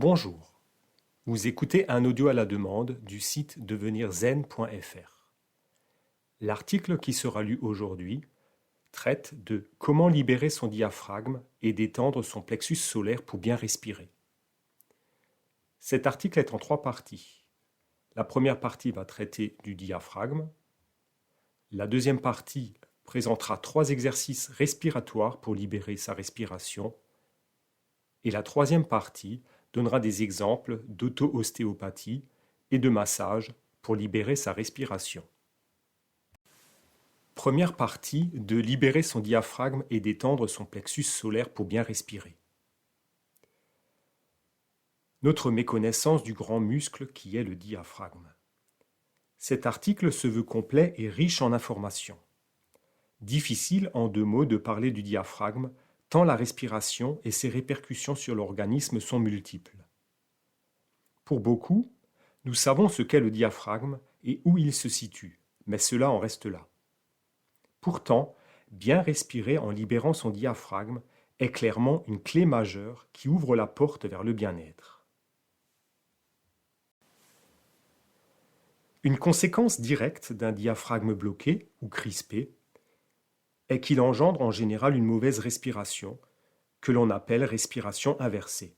Bonjour, vous écoutez un audio à la demande du site devenirzen.fr. L'article qui sera lu aujourd'hui traite de comment libérer son diaphragme et détendre son plexus solaire pour bien respirer. Cet article est en 3 parties. La première partie va traiter du diaphragme. La deuxième partie présentera 3 exercices respiratoires pour libérer sa respiration. Et la troisième partie donnera des exemples d'auto-ostéopathie et de massage pour libérer sa respiration. Première partie de libérer son diaphragme et détendre son plexus solaire pour bien respirer. Notre méconnaissance du grand muscle qui est le diaphragme. Cet article se veut complet et riche en informations. Difficile en 2 mots de parler du diaphragme, tant la respiration et ses répercussions sur l'organisme sont multiples. Pour beaucoup, nous savons ce qu'est le diaphragme et où il se situe, mais cela en reste là. Pourtant, bien respirer en libérant son diaphragme est clairement une clé majeure qui ouvre la porte vers le bien-être. Une conséquence directe d'un diaphragme bloqué ou crispé est qu'il engendre en général une mauvaise respiration, que l'on appelle respiration inversée.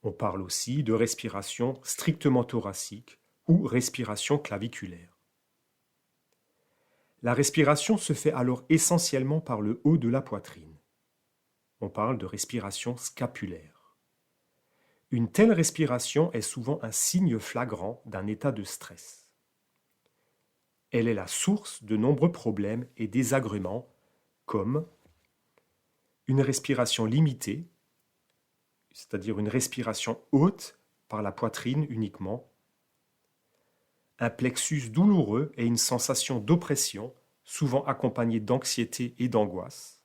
On parle aussi de respiration strictement thoracique ou respiration claviculaire. La respiration se fait alors essentiellement par le haut de la poitrine. On parle de respiration scapulaire. Une telle respiration est souvent un signe flagrant d'un état de stress. Elle est la source de nombreux problèmes et désagréments comme une respiration limitée, c'est-à-dire une respiration haute par la poitrine uniquement, un plexus douloureux et une sensation d'oppression, souvent accompagnée d'anxiété et d'angoisse,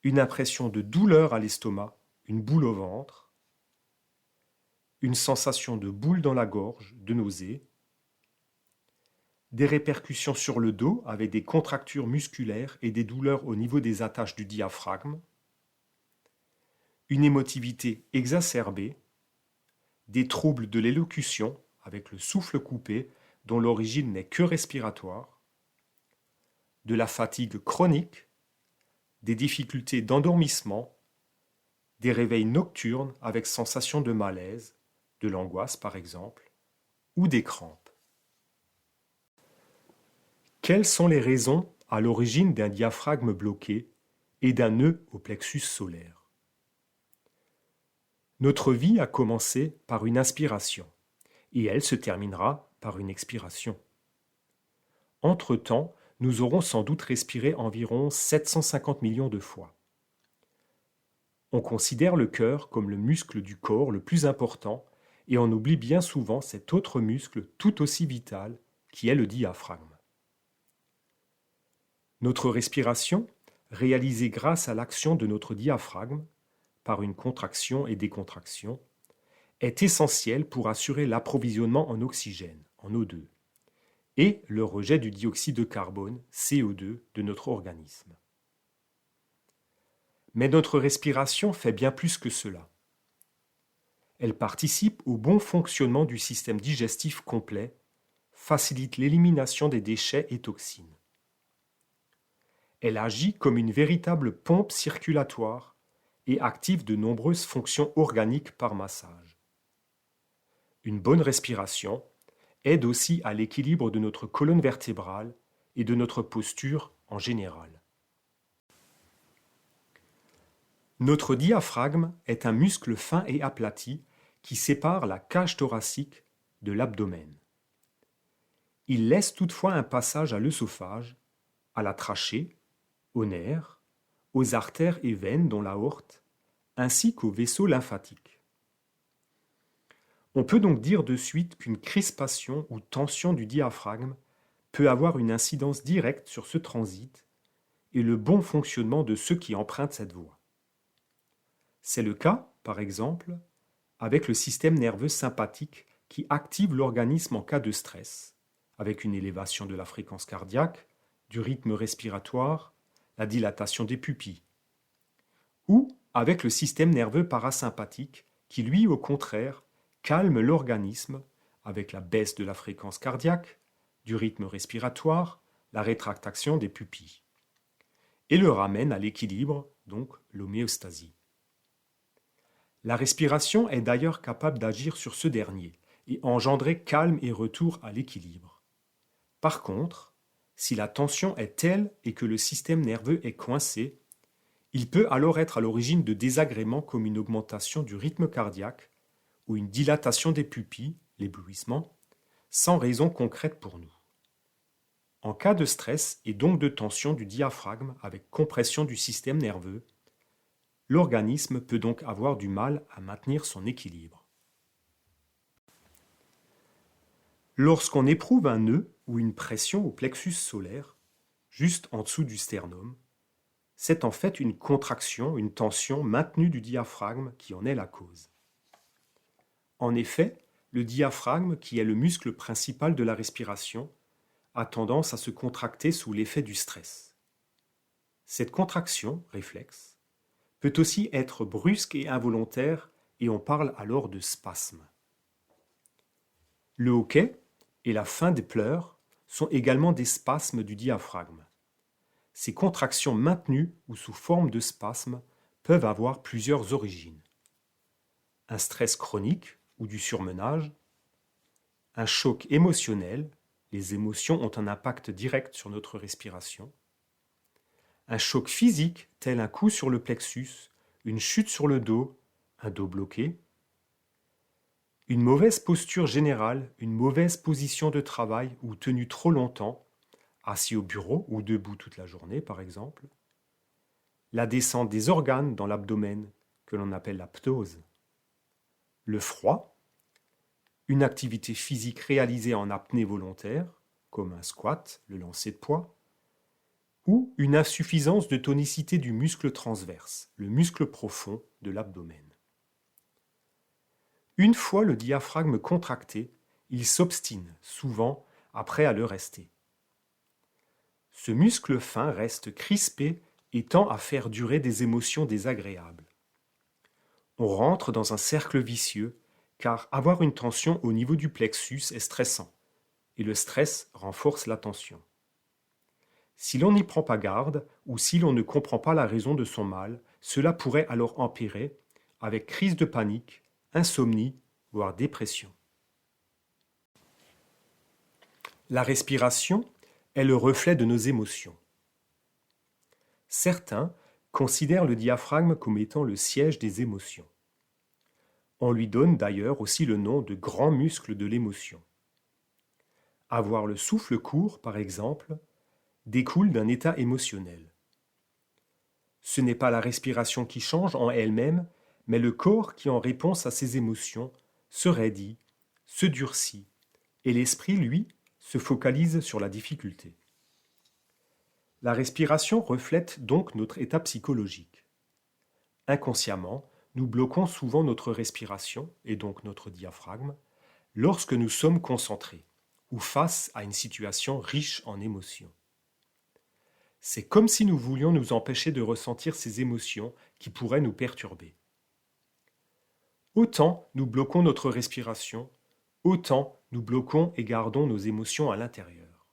une impression de douleur à l'estomac, une boule au ventre, une sensation de boule dans la gorge, de nausée, des répercussions sur le dos avec des contractures musculaires et des douleurs au niveau des attaches du diaphragme, une émotivité exacerbée, des troubles de l'élocution avec le souffle coupé dont l'origine n'est que respiratoire, de la fatigue chronique, des difficultés d'endormissement, des réveils nocturnes avec sensation de malaise, de l'angoisse par exemple, ou des crampes. Quelles sont les raisons à l'origine d'un diaphragme bloqué et d'un nœud au plexus solaire? Notre vie a commencé par une inspiration et elle se terminera par une expiration. Entre-temps, nous aurons sans doute respiré environ 750 millions de fois. On considère le cœur comme le muscle du corps le plus important et on oublie bien souvent cet autre muscle tout aussi vital qui est le diaphragme. Notre respiration, réalisée grâce à l'action de notre diaphragme, par une contraction et décontraction, est essentielle pour assurer l'approvisionnement en oxygène, en O2, et le rejet du dioxyde de carbone, CO2, de notre organisme. Mais notre respiration fait bien plus que cela. Elle participe au bon fonctionnement du système digestif complet, facilite l'élimination des déchets et toxines. Elle agit comme une véritable pompe circulatoire et active de nombreuses fonctions organiques par massage. Une bonne respiration aide aussi à l'équilibre de notre colonne vertébrale et de notre posture en général. Notre diaphragme est un muscle fin et aplati qui sépare la cage thoracique de l'abdomen. Il laisse toutefois un passage à l'œsophage, à la trachée, aux nerfs, aux artères et veines dont l'aorte, ainsi qu'aux vaisseaux lymphatiques. On peut donc dire de suite qu'une crispation ou tension du diaphragme peut avoir une incidence directe sur ce transit et le bon fonctionnement de ceux qui empruntent cette voie. C'est le cas, par exemple, avec le système nerveux sympathique qui active l'organisme en cas de stress, avec une élévation de la fréquence cardiaque, du rythme respiratoire, la dilatation des pupilles, ou avec le système nerveux parasympathique qui, lui, au contraire, calme l'organisme avec la baisse de la fréquence cardiaque, du rythme respiratoire, la rétractation des pupilles, et le ramène à l'équilibre, donc l'homéostasie. La respiration est d'ailleurs capable d'agir sur ce dernier et engendrer calme et retour à l'équilibre. Par contre, si la tension est telle et que le système nerveux est coincé, il peut alors être à l'origine de désagréments comme une augmentation du rythme cardiaque ou une dilatation des pupilles, l'éblouissement, sans raison concrète pour nous. En cas de stress et donc de tension du diaphragme avec compression du système nerveux, l'organisme peut donc avoir du mal à maintenir son équilibre. Lorsqu'on éprouve un nœud ou une pression au plexus solaire, juste en dessous du sternum, c'est en fait une contraction, une tension maintenue du diaphragme qui en est la cause. En effet, le diaphragme, qui est le muscle principal de la respiration, a tendance à se contracter sous l'effet du stress. Cette contraction, réflexe, peut aussi être brusque et involontaire et on parle alors de spasme. Le hoquet et la fin des pleurs sont également des spasmes du diaphragme. Ces contractions maintenues ou sous forme de spasmes peuvent avoir plusieurs origines. Un stress chronique ou du surmenage, un choc émotionnel, les émotions ont un impact direct sur notre respiration, un choc physique tel un coup sur le plexus, une chute sur le dos, un dos bloqué, une mauvaise posture générale, une mauvaise position de travail ou tenue trop longtemps, assis au bureau ou debout toute la journée par exemple, la descente des organes dans l'abdomen que l'on appelle la ptose, le froid, une activité physique réalisée en apnée volontaire, comme un squat, le lancer de poids, ou une insuffisance de tonicité du muscle transverse, le muscle profond de l'abdomen. Une fois le diaphragme contracté, il s'obstine, souvent, après à le rester. Ce muscle fin reste crispé et tend à faire durer des émotions désagréables. On rentre dans un cercle vicieux, car avoir une tension au niveau du plexus est stressant, et le stress renforce la tension. Si l'on n'y prend pas garde, ou si l'on ne comprend pas la raison de son mal, cela pourrait alors empirer, avec crise de panique, insomnie, voire dépression. La respiration est le reflet de nos émotions. Certains considèrent le diaphragme comme étant le siège des émotions. On lui donne d'ailleurs aussi le nom de grand muscle de l'émotion. Avoir le souffle court, par exemple, découle d'un état émotionnel. Ce n'est pas la respiration qui change en elle-même, mais le corps qui, en réponse à ses émotions, se raidit, se durcit, et l'esprit, lui, se focalise sur la difficulté. La respiration reflète donc notre état psychologique. Inconsciemment, nous bloquons souvent notre respiration, et donc notre diaphragme, lorsque nous sommes concentrés ou face à une situation riche en émotions. C'est comme si nous voulions nous empêcher de ressentir ces émotions qui pourraient nous perturber. Autant nous bloquons notre respiration, autant nous bloquons et gardons nos émotions à l'intérieur.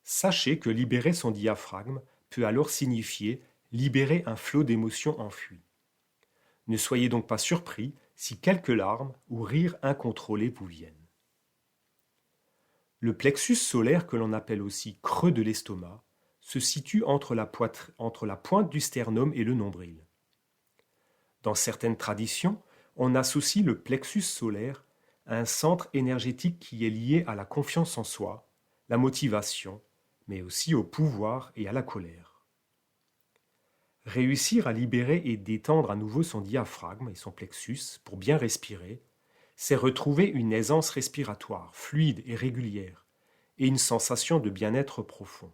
Sachez que libérer son diaphragme peut alors signifier libérer un flot d'émotions enfuies. Ne soyez donc pas surpris si quelques larmes ou rires incontrôlés vous viennent. Le plexus solaire, que l'on appelle aussi creux de l'estomac, se situe entre la pointe du sternum et le nombril. Dans certaines traditions, on associe le plexus solaire à un centre énergétique qui est lié à la confiance en soi, la motivation, mais aussi au pouvoir et à la colère. Réussir à libérer et détendre à nouveau son diaphragme et son plexus pour bien respirer, c'est retrouver une aisance respiratoire fluide et régulière et une sensation de bien-être profond.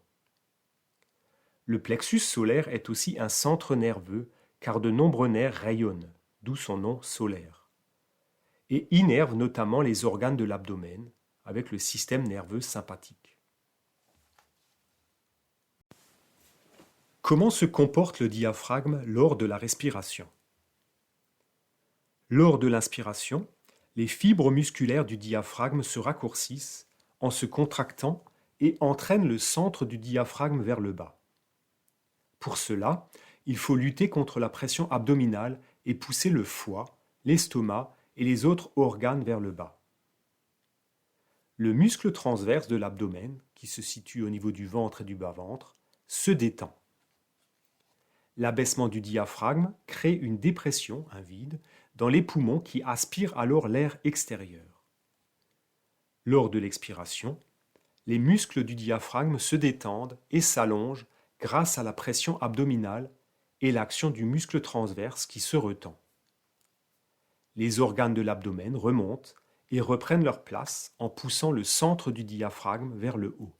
Le plexus solaire est aussi un centre nerveux car de nombreux nerfs rayonnent, d'où son nom solaire, et innervent notamment les organes de l'abdomen avec le système nerveux sympathique. Comment se comporte le diaphragme lors de la respiration? Lors de l'inspiration, les fibres musculaires du diaphragme se raccourcissent en se contractant et entraînent le centre du diaphragme vers le bas. Pour cela, il faut lutter contre la pression abdominale et pousser le foie, l'estomac et les autres organes vers le bas. Le muscle transverse de l'abdomen, qui se situe au niveau du ventre et du bas-ventre, se détend. L'abaissement du diaphragme crée une dépression, un vide, dans les poumons qui aspirent alors l'air extérieur. Lors de l'expiration, les muscles du diaphragme se détendent et s'allongent grâce à la pression abdominale et l'action du muscle transverse qui se retend. Les organes de l'abdomen remontent et reprennent leur place en poussant le centre du diaphragme vers le haut.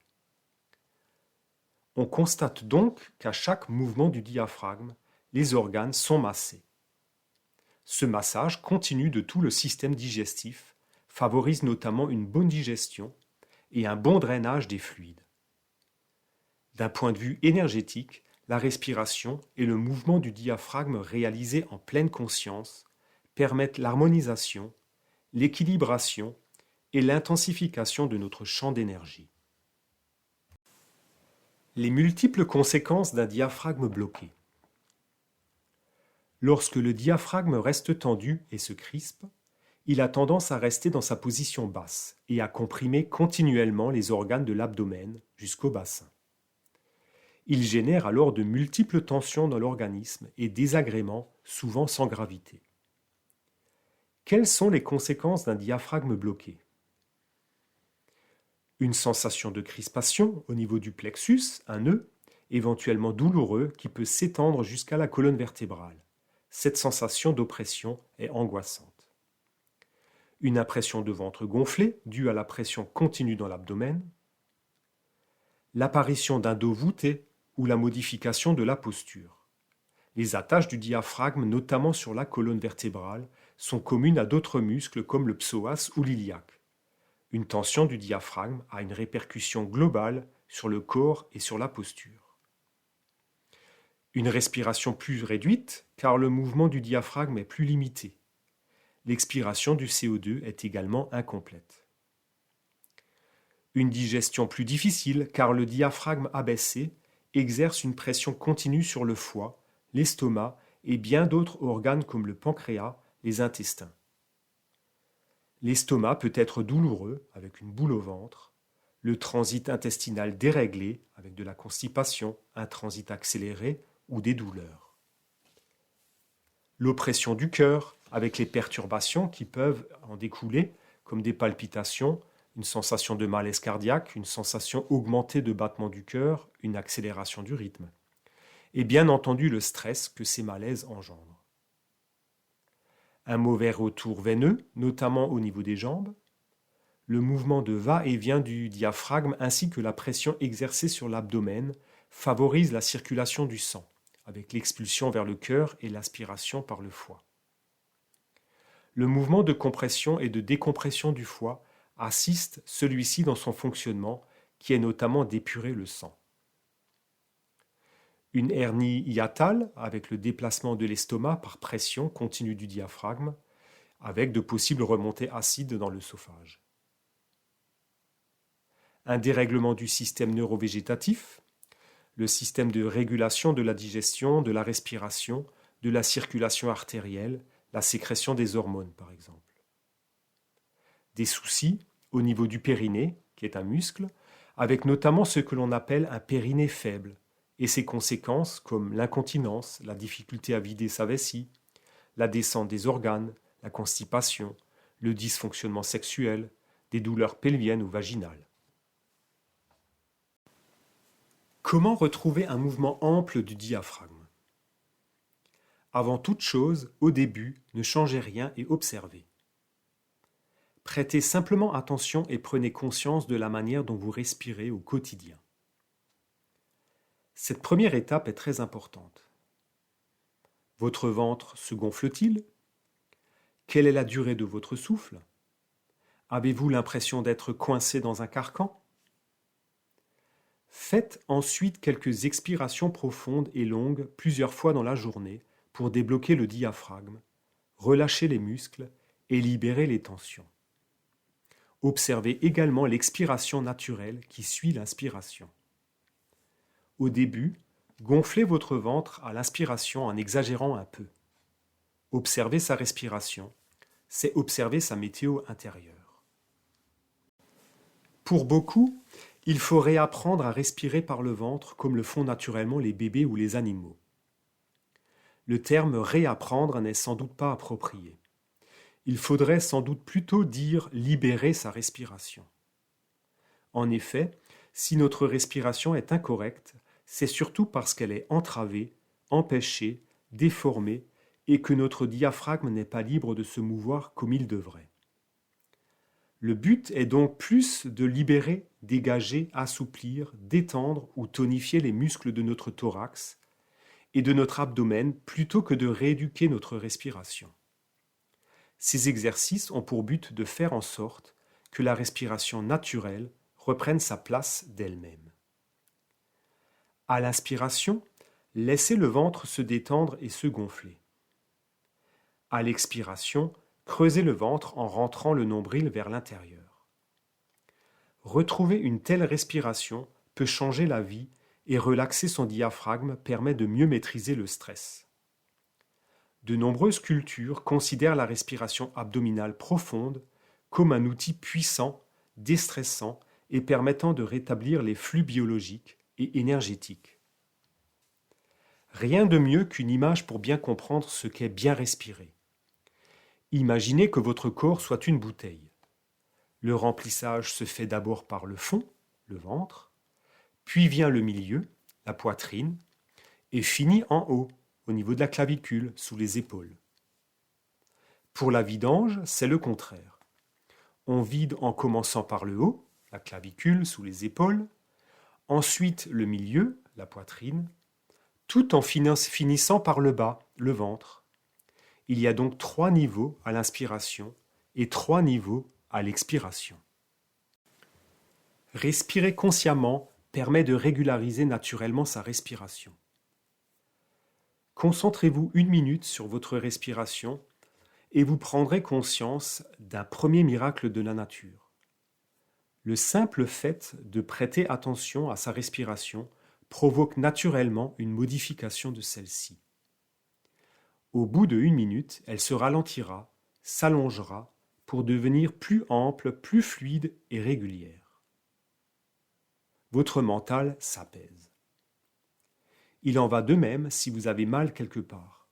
On constate donc qu'à chaque mouvement du diaphragme, les organes sont massés. Ce massage continu de tout le système digestif favorise notamment une bonne digestion et un bon drainage des fluides. D'un point de vue énergétique, la respiration et le mouvement du diaphragme réalisés en pleine conscience permettent l'harmonisation, l'équilibration et l'intensification de notre champ d'énergie. Les multiples conséquences d'un diaphragme bloqué. Lorsque le diaphragme reste tendu et se crispe, il a tendance à rester dans sa position basse et à comprimer continuellement les organes de l'abdomen jusqu'au bassin. Il génère alors de multiples tensions dans l'organisme et désagréments, souvent sans gravité. Quelles sont les conséquences d'un diaphragme bloqué? Une sensation de crispation au niveau du plexus, un nœud, éventuellement douloureux, qui peut s'étendre jusqu'à la colonne vertébrale. Cette sensation d'oppression est angoissante. Une impression de ventre gonflé, due à la pression continue dans l'abdomen. L'apparition d'un dos voûté ou la modification de la posture. Les attaches du diaphragme, notamment sur la colonne vertébrale, sont communes à d'autres muscles comme le psoas ou l'iliaque. Une tension du diaphragme a une répercussion globale sur le corps et sur la posture. Une respiration plus réduite, car le mouvement du diaphragme est plus limité. L'expiration du CO2 est également incomplète. Une digestion plus difficile, car le diaphragme abaissé exerce une pression continue sur le foie, l'estomac et bien d'autres organes comme le pancréas, les intestins. L'estomac peut être douloureux, avec une boule au ventre, le transit intestinal déréglé, avec de la constipation, un transit accéléré ou des douleurs. L'oppression du cœur, avec les perturbations qui peuvent en découler, comme des palpitations, une sensation de malaise cardiaque, une sensation augmentée de battement du cœur, une accélération du rythme. Et bien entendu le stress que ces malaises engendrent. Un mauvais retour veineux, notamment au niveau des jambes, le mouvement de va-et-vient du diaphragme ainsi que la pression exercée sur l'abdomen favorisent la circulation du sang, avec l'expulsion vers le cœur et l'aspiration par le foie. Le mouvement de compression et de décompression du foie assiste celui-ci dans son fonctionnement, qui est notamment d'épurer le sang. Une hernie hiatale, avec le déplacement de l'estomac par pression continue du diaphragme, avec de possibles remontées acides dans l'œsophage. Un dérèglement du système neurovégétatif, le système de régulation de la digestion, de la respiration, de la circulation artérielle, la sécrétion des hormones par exemple. Des soucis au niveau du périnée, qui est un muscle, avec notamment ce que l'on appelle un périnée faible, et ses conséquences comme l'incontinence, la difficulté à vider sa vessie, la descente des organes, la constipation, le dysfonctionnement sexuel, des douleurs pelviennes ou vaginales. Comment retrouver un mouvement ample du diaphragme? Avant toute chose, au début, ne changez rien et observez. Prêtez simplement attention et prenez conscience de la manière dont vous respirez au quotidien. Cette première étape est très importante. Votre ventre se gonfle-t-il? Quelle est la durée de votre souffle? Avez-vous l'impression d'être coincé dans un carcan? Faites ensuite quelques expirations profondes et longues plusieurs fois dans la journée pour débloquer le diaphragme, relâcher les muscles et libérer les tensions. Observez également l'expiration naturelle qui suit l'inspiration. Au début, gonflez votre ventre à l'inspiration en exagérant un peu. Observez sa respiration, c'est observer sa météo intérieure. Pour beaucoup, il faut réapprendre à respirer par le ventre comme le font naturellement les bébés ou les animaux. Le terme réapprendre n'est sans doute pas approprié. Il faudrait sans doute plutôt dire libérer sa respiration. En effet, si notre respiration est incorrecte, c'est surtout parce qu'elle est entravée, empêchée, déformée et que notre diaphragme n'est pas libre de se mouvoir comme il devrait. Le but est donc plus de libérer, dégager, assouplir, détendre ou tonifier les muscles de notre thorax et de notre abdomen plutôt que de rééduquer notre respiration. Ces exercices ont pour but de faire en sorte que la respiration naturelle reprenne sa place d'elle-même. À l'inspiration, laissez le ventre se détendre et se gonfler. À l'expiration, creusez le ventre en rentrant le nombril vers l'intérieur. Retrouver une telle respiration peut changer la vie et relaxer son diaphragme permet de mieux maîtriser le stress. De nombreuses cultures considèrent la respiration abdominale profonde comme un outil puissant, déstressant et permettant de rétablir les flux biologiques et énergétiques. Rien de mieux qu'une image pour bien comprendre ce qu'est bien respirer. Imaginez que votre corps soit une bouteille. Le remplissage se fait d'abord par le fond, le ventre, puis vient le milieu, la poitrine, et finit en haut, au niveau de la clavicule, sous les épaules. Pour la vidange, c'est le contraire. On vide en commençant par le haut, la clavicule, sous les épaules, ensuite le milieu, la poitrine, tout en finissant par le bas, le ventre. Il y a donc 3 niveaux à l'inspiration et 3 niveaux à l'expiration. Respirer consciemment permet de régulariser naturellement sa respiration. Concentrez-vous 1 minute sur votre respiration et vous prendrez conscience d'un premier miracle de la nature. Le simple fait de prêter attention à sa respiration provoque naturellement une modification de celle-ci. Au bout de 1 minute, elle se ralentira, s'allongera pour devenir plus ample, plus fluide et régulière. Votre mental s'apaise. Il en va de même si vous avez mal quelque part.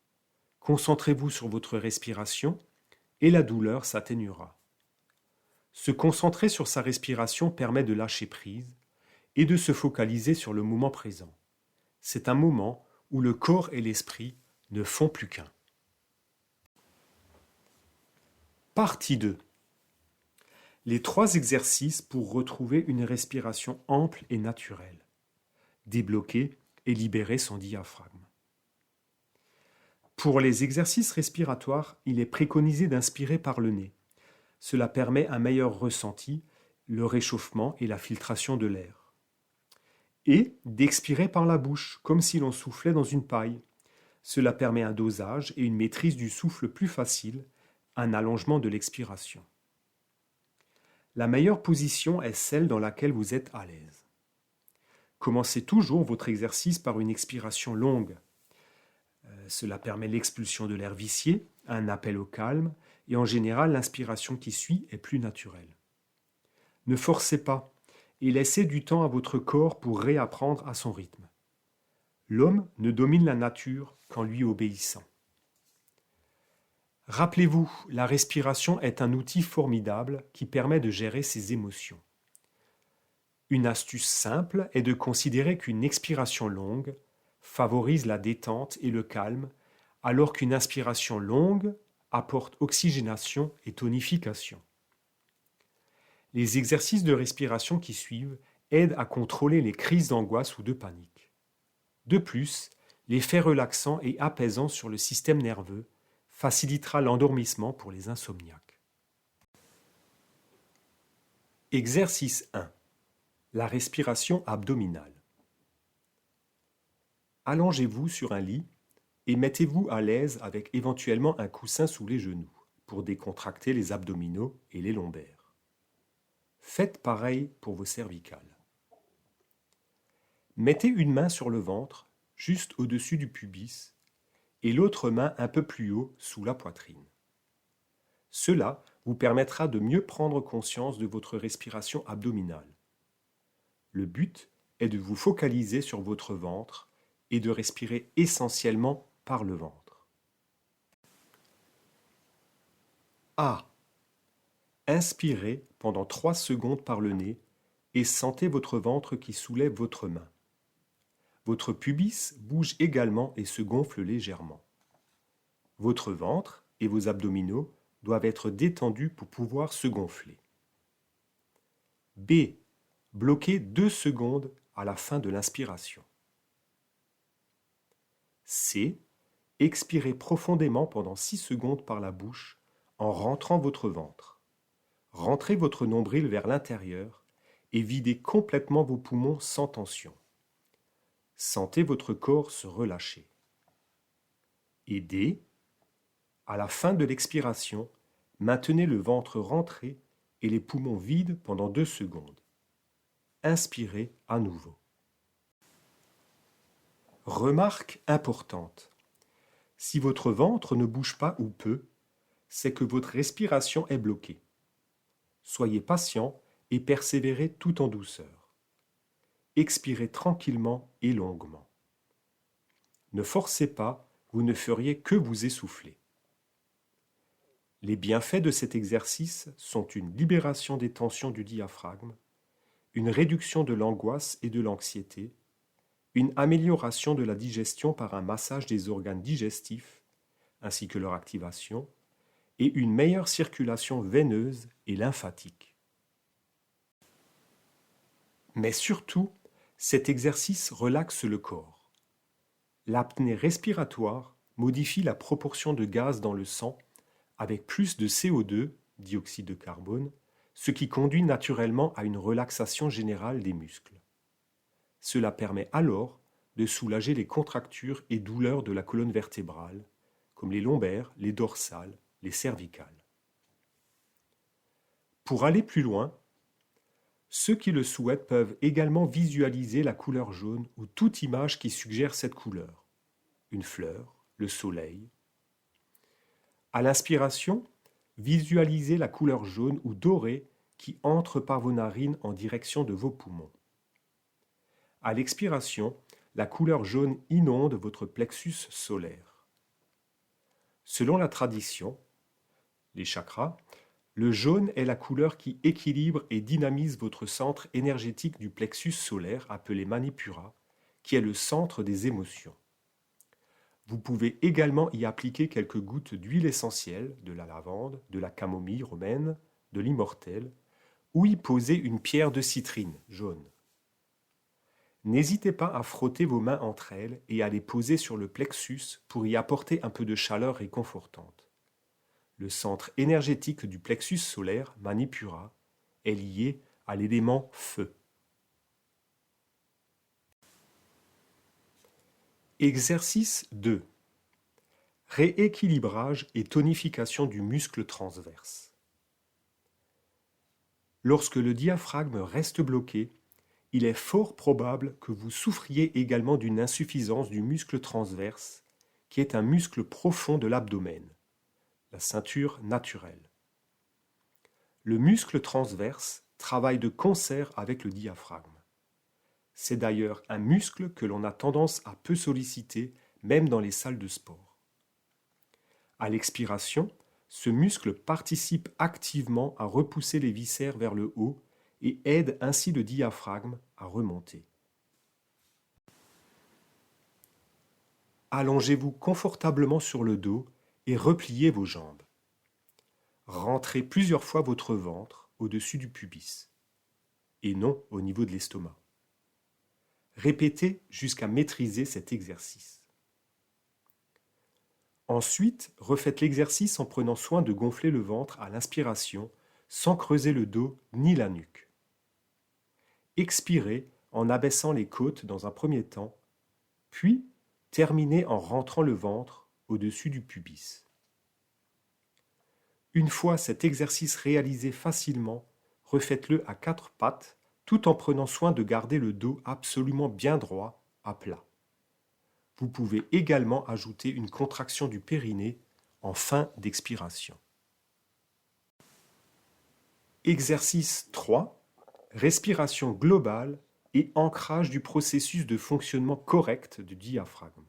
Concentrez-vous sur votre respiration et la douleur s'atténuera. Se concentrer sur sa respiration permet de lâcher prise et de se focaliser sur le moment présent. C'est un moment où le corps et l'esprit ne font plus qu'un. Partie 2. Les 3 exercices pour retrouver une respiration ample et naturelle. Débloquer et libérer son diaphragme. Pour les exercices respiratoires, il est préconisé d'inspirer par le nez. Cela permet un meilleur ressenti, le réchauffement et la filtration de l'air. Et d'expirer par la bouche, comme si l'on soufflait dans une paille. Cela permet un dosage et une maîtrise du souffle plus facile, un allongement de l'expiration. La meilleure position est celle dans laquelle vous êtes à l'aise. Commencez toujours votre exercice par une expiration longue. Cela permet l'expulsion de l'air vicié, un appel au calme, et en général, l'inspiration qui suit est plus naturelle. Ne forcez pas et laissez du temps à votre corps pour réapprendre à son rythme. L'homme ne domine la nature qu'en lui obéissant. Rappelez-vous, la respiration est un outil formidable qui permet de gérer ses émotions. Une astuce simple est de considérer qu'une expiration longue favorise la détente et le calme, alors qu'une inspiration longue apporte oxygénation et tonification. Les exercices de respiration qui suivent aident à contrôler les crises d'angoisse ou de panique. De plus, l'effet relaxant et apaisant sur le système nerveux facilitera l'endormissement pour les insomniaques. Exercice 1. La respiration abdominale. Allongez-vous sur un lit et mettez-vous à l'aise avec éventuellement un coussin sous les genoux pour décontracter les abdominaux et les lombaires. Faites pareil pour vos cervicales. Mettez une main sur le ventre, juste au-dessus du pubis, et l'autre main un peu plus haut sous la poitrine. Cela vous permettra de mieux prendre conscience de votre respiration abdominale. Le but est de vous focaliser sur votre ventre et de respirer essentiellement par le ventre. A. Inspirez pendant 3 secondes par le nez et sentez votre ventre qui soulève votre main. Votre pubis bouge également et se gonfle légèrement. Votre ventre et vos abdominaux doivent être détendus pour pouvoir se gonfler. B. Bloquez 2 secondes à la fin de l'inspiration. C. Expirez profondément pendant 6 secondes par la bouche en rentrant votre ventre. Rentrez votre nombril vers l'intérieur et videz complètement vos poumons sans tension. Sentez votre corps se relâcher. Et D. À la fin de l'expiration, maintenez le ventre rentré et les poumons vides pendant 2 secondes. Inspirez à nouveau. Remarque importante. Si votre ventre ne bouge pas ou peu, c'est que votre respiration est bloquée. Soyez patient et persévérez tout en douceur. Expirez tranquillement et longuement. Ne forcez pas, vous ne feriez que vous essouffler. Les bienfaits de cet exercice sont une libération des tensions du diaphragme, une réduction de l'angoisse et de l'anxiété, une amélioration de la digestion par un massage des organes digestifs, ainsi que leur activation, et une meilleure circulation veineuse et lymphatique. Mais surtout, cet exercice relaxe le corps. L'apnée respiratoire modifie la proportion de gaz dans le sang avec plus de CO2, dioxyde de carbone, ce qui conduit naturellement à une relaxation générale des muscles. Cela permet alors de soulager les contractures et douleurs de la colonne vertébrale, comme les lombaires, les dorsales, les cervicales. Pour aller plus loin, ceux qui le souhaitent peuvent également visualiser la couleur jaune ou toute image qui suggère cette couleur. Une fleur, le soleil. À l'inspiration, visualisez la couleur jaune ou dorée qui entre par vos narines en direction de vos poumons. À l'expiration, la couleur jaune inonde votre plexus solaire. Selon la tradition, les chakras, le jaune est la couleur qui équilibre et dynamise votre centre énergétique du plexus solaire appelé Manipura, qui est le centre des émotions. Vous pouvez également y appliquer quelques gouttes d'huile essentielle, de la lavande, de la camomille romaine, de l'immortelle, ou y poser une pierre de citrine jaune. N'hésitez pas à frotter vos mains entre elles et à les poser sur le plexus pour y apporter un peu de chaleur réconfortante. Le centre énergétique du plexus solaire, Manipura, est lié à l'élément feu. Exercice 2. Rééquilibrage et tonification du muscle transverse. Lorsque le diaphragme reste bloqué, il est fort probable que vous souffriez également d'une insuffisance du muscle transverse, qui est un muscle profond de l'abdomen, la ceinture naturelle. Le muscle transverse travaille de concert avec le diaphragme. C'est d'ailleurs un muscle que l'on a tendance à peu solliciter, même dans les salles de sport. À l'expiration, ce muscle participe activement à repousser les viscères vers le haut et aide ainsi le diaphragme à remonter. Allongez-vous confortablement sur le dos et repliez vos jambes. Rentrez plusieurs fois votre ventre au-dessus du pubis, et non au niveau de l'estomac. Répétez jusqu'à maîtriser cet exercice. Ensuite, refaites l'exercice en prenant soin de gonfler le ventre à l'inspiration sans creuser le dos ni la nuque. Expirez en abaissant les côtes dans un premier temps, puis terminez en rentrant le ventre au-dessus du pubis. Une fois cet exercice réalisé facilement, refaites-le à 4 pattes tout en prenant soin de garder le dos absolument bien droit, à plat. Vous pouvez également ajouter une contraction du périnée en fin d'expiration. Exercice 3. Respiration globale et ancrage du processus de fonctionnement correct du diaphragme.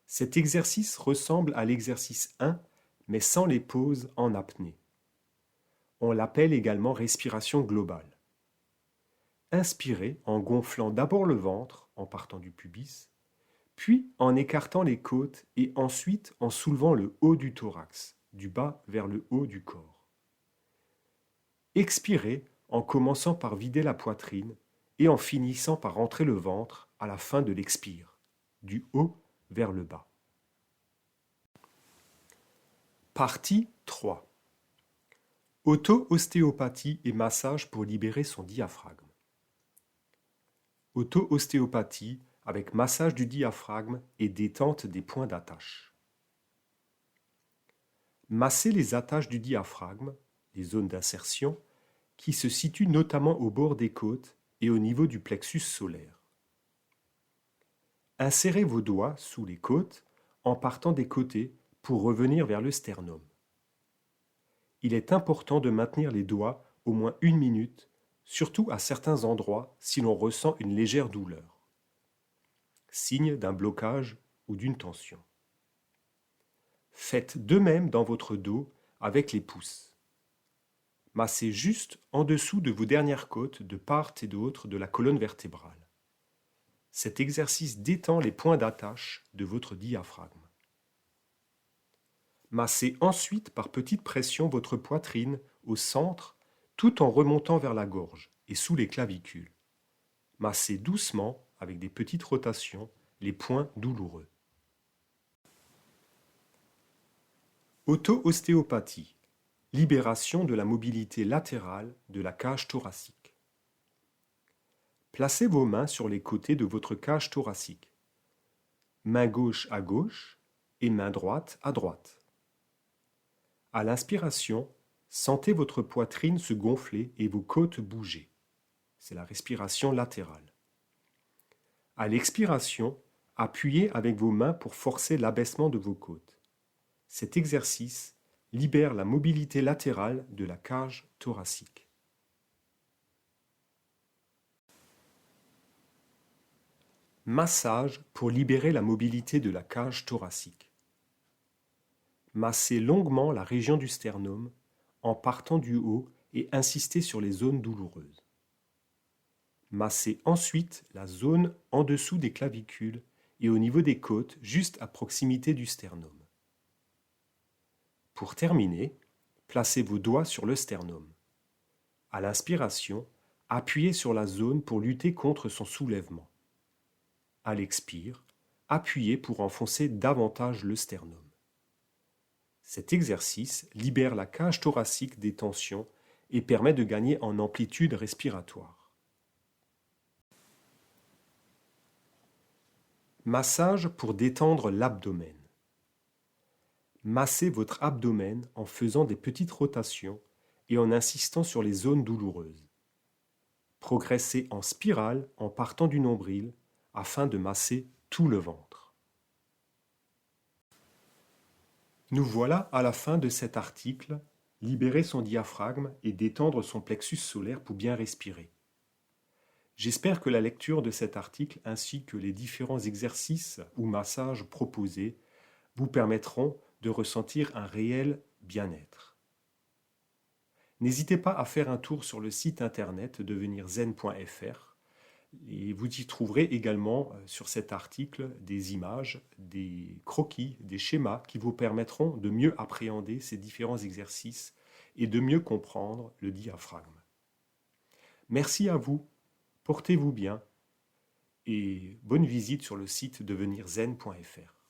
Cet exercice ressemble à l'exercice 1, mais sans les pauses en apnée. On l'appelle également respiration globale. Inspirez en gonflant d'abord le ventre en partant du pubis, puis en écartant les côtes et ensuite en soulevant le haut du thorax, du bas vers le haut du corps. Expirez en commençant par vider la poitrine et en finissant par rentrer le ventre à la fin de l'expire, du haut vers le bas. Partie 3. Auto-ostéopathie et massage pour libérer son diaphragme. Auto-ostéopathie avec massage du diaphragme et détente des points d'attache. Massez les attaches du diaphragme, les zones d'insertion, qui se situent notamment au bord des côtes et au niveau du plexus solaire. Insérez vos doigts sous les côtes en partant des côtés pour revenir vers le sternum. Il est important de maintenir les doigts au moins 1 minute, surtout à certains endroits si l'on ressent une légère douleur, signe d'un blocage ou d'une tension. Faites de même dans votre dos avec les pouces. Massez juste en dessous de vos dernières côtes de part et d'autre de la colonne vertébrale. Cet exercice détend les points d'attache de votre diaphragme. Massez ensuite par petite pression votre poitrine au centre tout en remontant vers la gorge et sous les clavicules. Massez doucement, avec des petites rotations, les points douloureux. Auto-ostéopathie. Libération de la mobilité latérale de la cage thoracique. Placez vos mains sur les côtés de votre cage thoracique. Main gauche à gauche et main droite à droite. À l'inspiration, sentez votre poitrine se gonfler et vos côtes bouger. C'est la respiration latérale. À l'expiration, appuyez avec vos mains pour forcer l'abaissement de vos côtes. Cet exercice libère la mobilité latérale de la cage thoracique. Massage pour libérer la mobilité de la cage thoracique. Massez longuement la région du sternum en partant du haut et insistez sur les zones douloureuses. Massez ensuite la zone en dessous des clavicules et au niveau des côtes, juste à proximité du sternum. Pour terminer, placez vos doigts sur le sternum. À l'inspiration, appuyez sur la zone pour lutter contre son soulèvement. À l'expire, appuyez pour enfoncer davantage le sternum. Cet exercice libère la cage thoracique des tensions et permet de gagner en amplitude respiratoire. Massage pour détendre l'abdomen. Massez votre abdomen en faisant des petites rotations et en insistant sur les zones douloureuses. Progressez en spirale en partant du nombril afin de masser tout le ventre. Nous voilà à la fin de cet article, libérer son diaphragme et détendre son plexus solaire pour bien respirer. J'espère que la lecture de cet article ainsi que les différents exercices ou massages proposés vous permettront de ressentir un réel bien-être. N'hésitez pas à faire un tour sur le site internet devenirzen.fr et vous y trouverez également sur cet article des images, des croquis, des schémas qui vous permettront de mieux appréhender ces différents exercices et de mieux comprendre le diaphragme. Merci à vous, portez-vous bien et bonne visite sur le site devenirzen.fr.